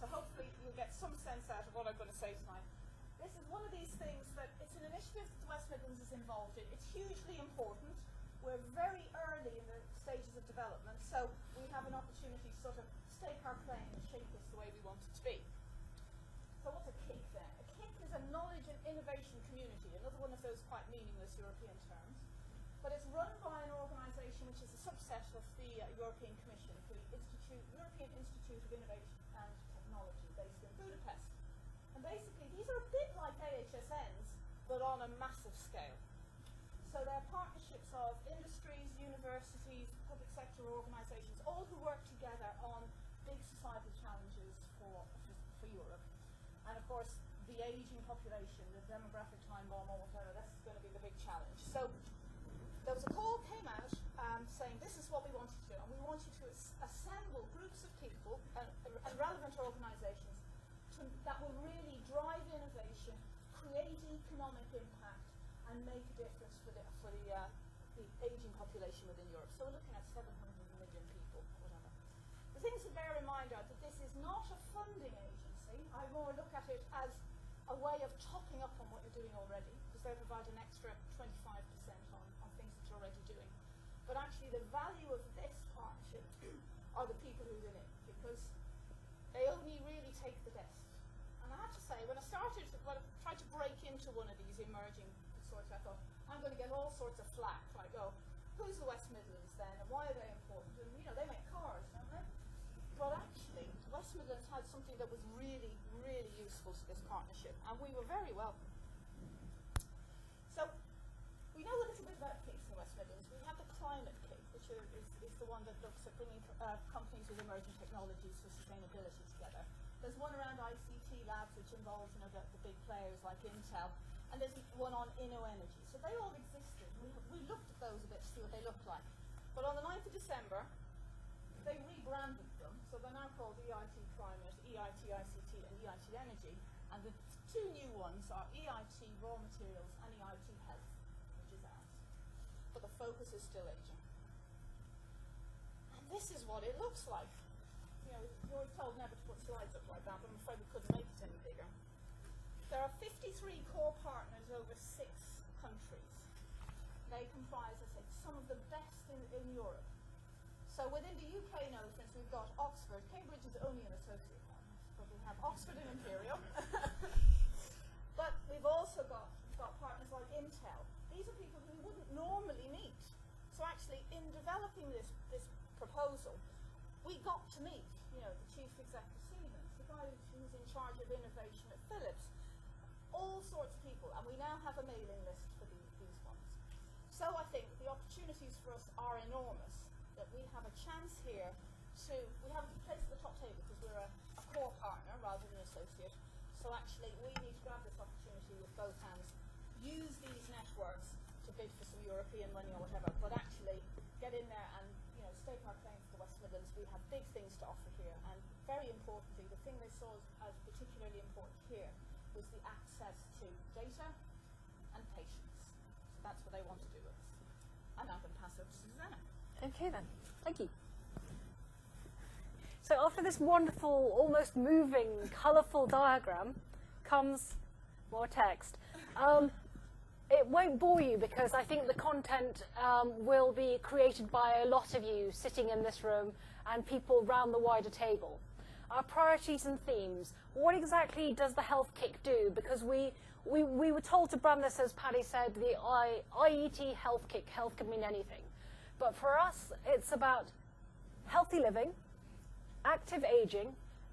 So hopefully you'll get some sense out of what I'm going to say tonight. This is one of these things that it's an initiative that the West Midlands is involved in. It's hugely important. We're very early in the stages of development, so we have an opportunity to sort of stake our claim and shape this the way we want it to be. So what's a KIC then? A KIC is a knowledge and innovation community, another one of those quite meaningless European terms. But it's run by an organisation which is a subset of the European Commission, the European Institute of Innovation and Technology, based in Budapest. And basically, these are a bit like AHSNs, but on a massive scale. So they're partnerships of industries, universities, public sector organisations, all who work together on big societal challenges for Europe. And of course, the ageing population, the demographic time bomb, or whatever, that's going to be the big challenge. So there was a call came out saying this is what we want you to do, and we want you to assemble groups of people and relevant organisations that will really drive innovation, create economic impact, and make a difference for the ageing population within Europe. So we're looking at 700 million people, whatever. The things to bear in mind are that this is not a funding agency. I more look at it as a way of topping up on what you're doing already, because they provide an extra 25% on things that you're already doing. But actually the value of this partnership are the people who are in it, because they only really take the best. And I have to say, when I tried to break into one of these emerging sorts, I thought, I'm going to get all sorts of flack, like, oh, who's the West Midlands then, and why are they important? And, you know, they make cars, don't they? But actually, the West Midlands had something that was really, really useful to this partnership, and we were very welcome. So, we know a little bit about KICs in the West Midlands. We have the Climate KIC, which is the one that looks at bringing companies with emerging technologies for sustainability together. There's one around ICT labs, which involves, you know, the big players like Intel, and there's one on InnoEnergy. So they all existed. We looked at those a bit to see what they looked like. But on the 9th of December, they rebranded them, so they're now called EIT Climate, EIT ICT, and EIT Energy. And the two new ones are EIT Raw Materials and EIT Health, which is ours. But the focus is still aging. And this is what it looks like. You know, we were told never to put slides up like that, but I'm afraid we couldn't make it any bigger. There are 53 core partners over 6 countries. They comprise, I said, some of the best in Europe. So within the UK now, for instance, we've got Oxford. Cambridge is only an associate partner, but we have Oxford and Imperial. But we've also got partners like Intel. These are people who we wouldn't normally meet. So actually, in developing this proposal, we got to meet, you know, the chief executive of Siemens, the guy who's in charge of innovation at Philips, all sorts of people, and we now have a mailing list for these ones. So I think the opportunities for us are enormous, that we have a chance here to, we have a place at the top table because we're a core partner rather than an associate. So actually we need to grab this opportunity with both hands, use these networks to bid for some European money or whatever, but actually get in there and, you know, stake our claim for the West Midlands. We have big things to offer here, and very importantly, the thing they saw as particularly important here was the access to data and patience. So that's what they want to do with us. And I'm going to pass over to Susannah. Okay then, thank you. So after this wonderful, almost moving, colourful diagram comes more text. It won't bore you because I think the content will be created by a lot of you sitting in this room and people round the wider table. Our priorities and themes. What exactly does the Health KIC do? Because we were told to brand this, as Paddie said, the IET Health KIC. Health can mean anything. But for us, it's about healthy living, active aging,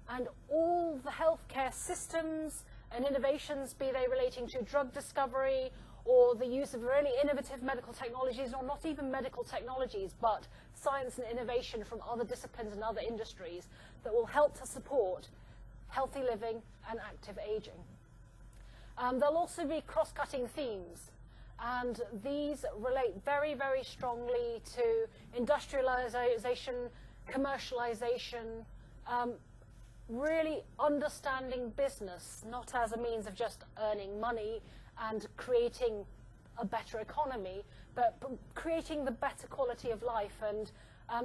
and all the healthcare systems and innovations, be they relating to drug discovery or the use of really innovative medical technologies, or not even medical technologies, but science and innovation from other disciplines and other industries that will help to support healthy living and active aging. There'll also be cross-cutting themes, and these relate very, very strongly to industrialization, commercialization, really understanding business, not as a means of just earning money and creating a better economy, but creating the better quality of life. And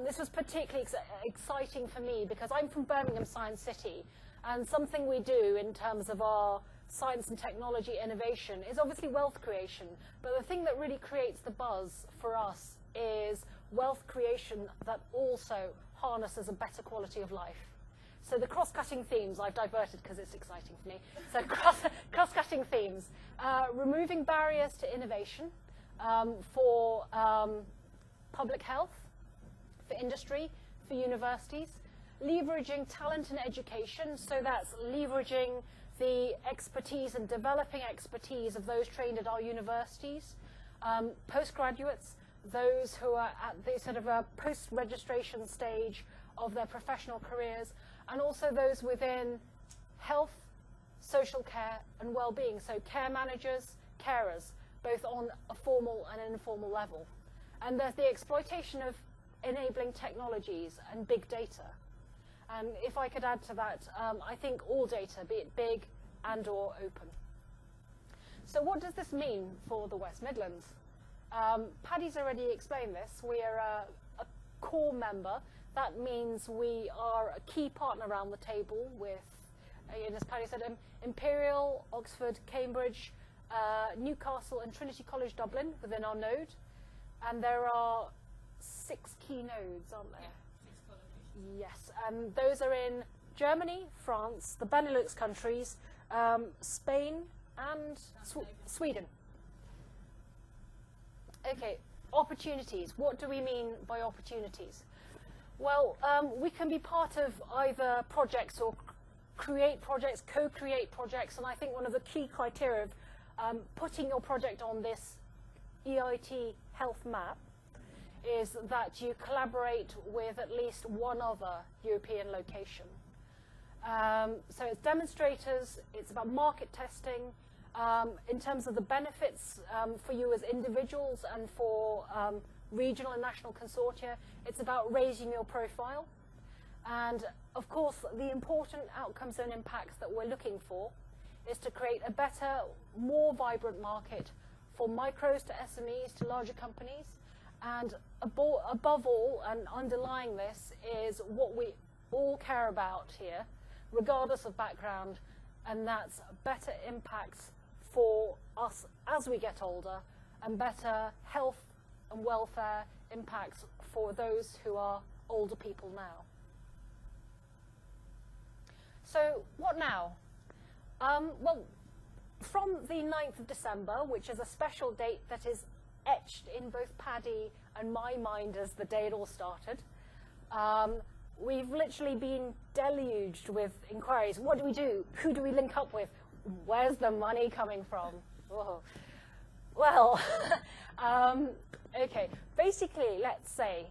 this was particularly exciting for me because I'm from Birmingham Science City, And something we do in terms of our science and technology innovation is obviously wealth creation. But the thing that really creates the buzz for us is wealth creation that also harnesses a better quality of life. So the cross-cutting themes, I've diverted because it's exciting for me. So cross-cutting themes, removing barriers to innovation for public health, for industry, for universities, leveraging talent and education, so that's leveraging the expertise and developing expertise of those trained at our universities, postgraduates, those who are at the sort of a post-registration stage of their professional careers, and also those within health, social care, and well-being, so care managers, carers, both on a formal and an informal level. And there's the exploitation of enabling technologies and big data. And if I could add to that, I think all data, be it big and or open. So what does this mean for the West Midlands? Paddie's already explained this. We are a core member. That means we are a key partner around the table with, as Paddie said, Imperial, Oxford, Cambridge, Newcastle and Trinity College Dublin within our node. And there are 6 key nodes, aren't there? Yes, and those are in Germany, France, the Benelux countries, Spain and Sweden. Okay, opportunities. What do we mean by opportunities? Well, we can be part of either projects or create projects, co-create projects, and I think one of the key criteria of putting your project on this EIT health map is that you collaborate with at least one other European location. So it's demonstrators, it's about market testing, in terms of the benefits for you as individuals and for regional and national consortia, it's about raising your profile. And of course, the important outcomes and impacts that we're looking for is to create a better, more vibrant market for micros to SMEs to larger companies. And above all, and underlying this, is what we all care about here, regardless of background, and that's better impacts for us as we get older, and better health and welfare impacts for those who are older people now. So what now? Well, from the 9th of December, which is a special date that is etched in both Paddie and my mind as the day it all started, we've literally been deluged with inquiries. What do we do? Who do we link up with? Where's the money coming from? Whoa. Well, okay, basically, let's say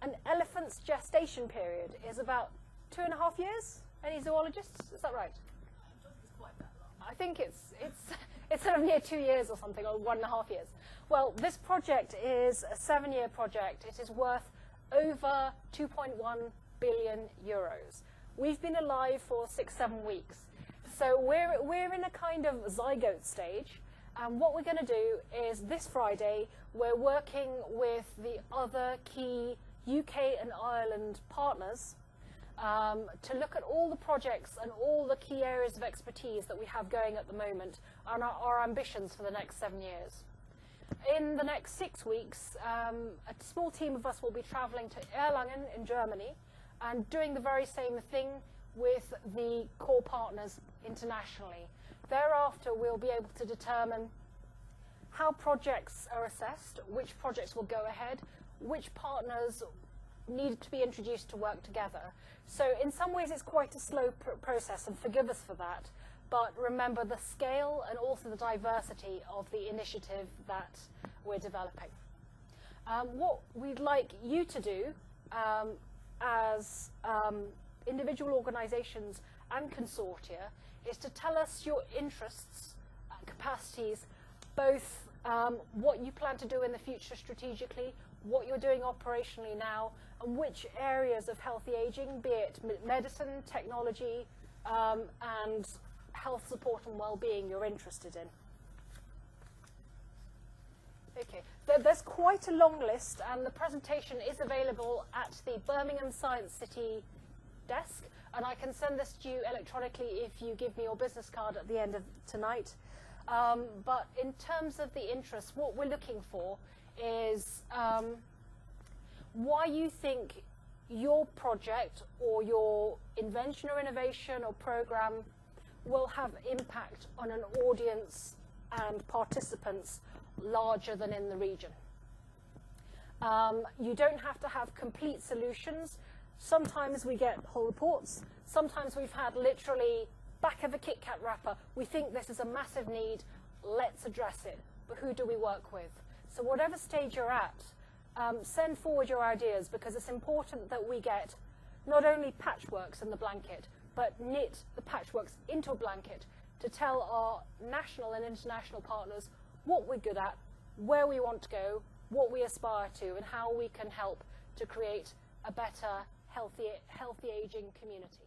an elephant's gestation period is about 2.5 years. Any zoologists? Is that right? I don't think it's quite that long. I think it's sort of near 2 years or something, or 1.5 years. Well, this project is a 7-year project. It is worth over 2.1 billion euros. We've been alive for 6-7 weeks. So we're in a kind of zygote stage. And what we're going to do is this Friday, we're working with the other key UK and Ireland partners to look at all the projects and all the key areas of expertise that we have going at the moment and our ambitions for the next 7 years. In the next 6 weeks, a small team of us will be travelling to Erlangen in Germany and doing the very same thing with the core partners internationally. Thereafter, we'll be able to determine how projects are assessed, which projects will go ahead, which partners need to be introduced to work together. So in some ways, it's quite a slow process, and forgive us for that. But remember the scale and also the diversity of the initiative that we're developing. What we'd like you to do as individual organizations and consortia is to tell us your interests, capacities, both what you plan to do in the future strategically, what you're doing operationally now, and which areas of healthy aging, be it medicine, technology, and health support and well-being you're interested in. Okay, there's quite a long list, and the presentation is available at the Birmingham Science City desk. and I can send this to you electronically if you give me your business card at the end of tonight. But in terms of the interest, what we're looking for is why you think your project or your invention or innovation or program will have impact on an audience and participants larger than in the region. You don't have to have complete solutions. Sometimes we get whole reports. Sometimes we've had literally back of a Kit Kat wrapper. We think this is a massive need. Let's address it. But who do we work with? So whatever stage you're at, send forward your ideas, because it's important that we get not only patchworks in the blanket, but knit the patchworks into a blanket to tell our national and international partners what we're good at, where we want to go, what we aspire to, and how we can help to create a better, healthy aging community.